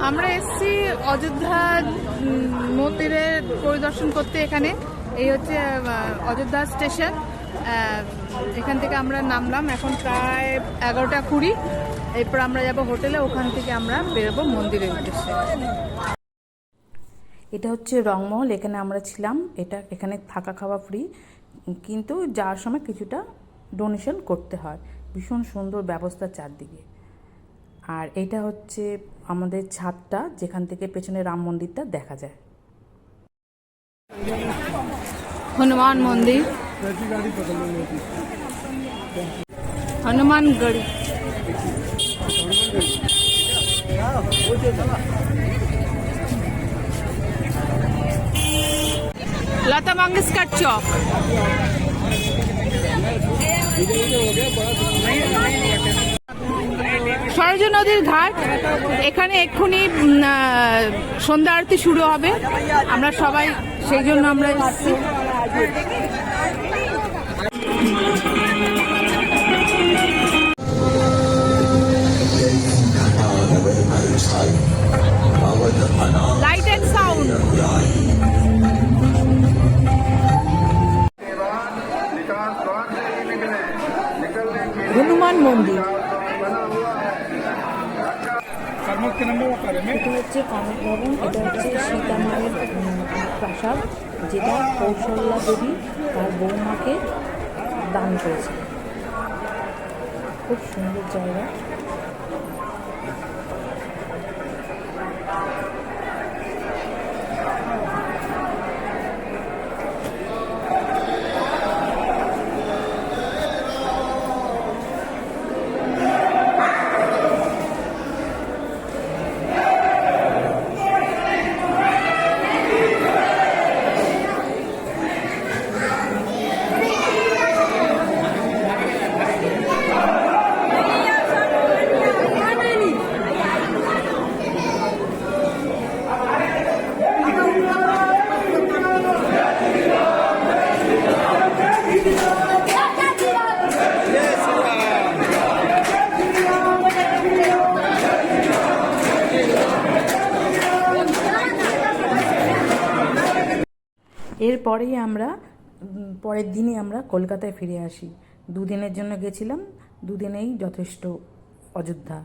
আমরা এসেছি অযোধ্যা মন্দিরে পরিদর্শন করতে। এখানে এই হচ্ছে অযোধ্যা স্টেশন। এখান থেকে আমরা নামলাম, এখন প্রায় 11:20। এরপর আমরা যাব হোটেলে, ওখান থেকে আমরা বেরোবো মন্দিরের উদ্দেশ্যে। এটা হচ্ছে রংমহল, এখানে আমরা ছিলাম। এখানে থাকা খাওয়া ফ্রি, কিন্তু যাওয়ার সময় কিছুটা ডোনেশন করতে হয়। ভীষণ সুন্দর ব্যবস্থা চারদিকে। আর এটা হচ্ছে আমাদের ছাদটা, যেখান থেকে পেছনে রাম মন্দিরটা দেখা যায়। হনুমান মন্দির, হনুমান গড়ি। লতা মঙ্গেশকর চক। সরজু নদীর ঘাট। এখানে এক্ষুনি সন্ধ্যা আরতি শুরু হবে, আমরা সবাই সেই জন্য আমরা এসেছি। Light and sound. হনুমান মন্দির, এটা হচ্ছে কনক ভবন। এটা হচ্ছে সীতা মায়ের প্রাসাদ, যেটা কৌশল্যা দেবী তার বৌমাকে দান করেছে। খুব সুন্দর জায়গা। এরপরেই আমরা পরের দিনই আমরা কলকাতায় ফিরে আসি। 2 দিনের জন্য গেছিলাম, 2 দিনেই যথেষ্ট অযোধ্যা।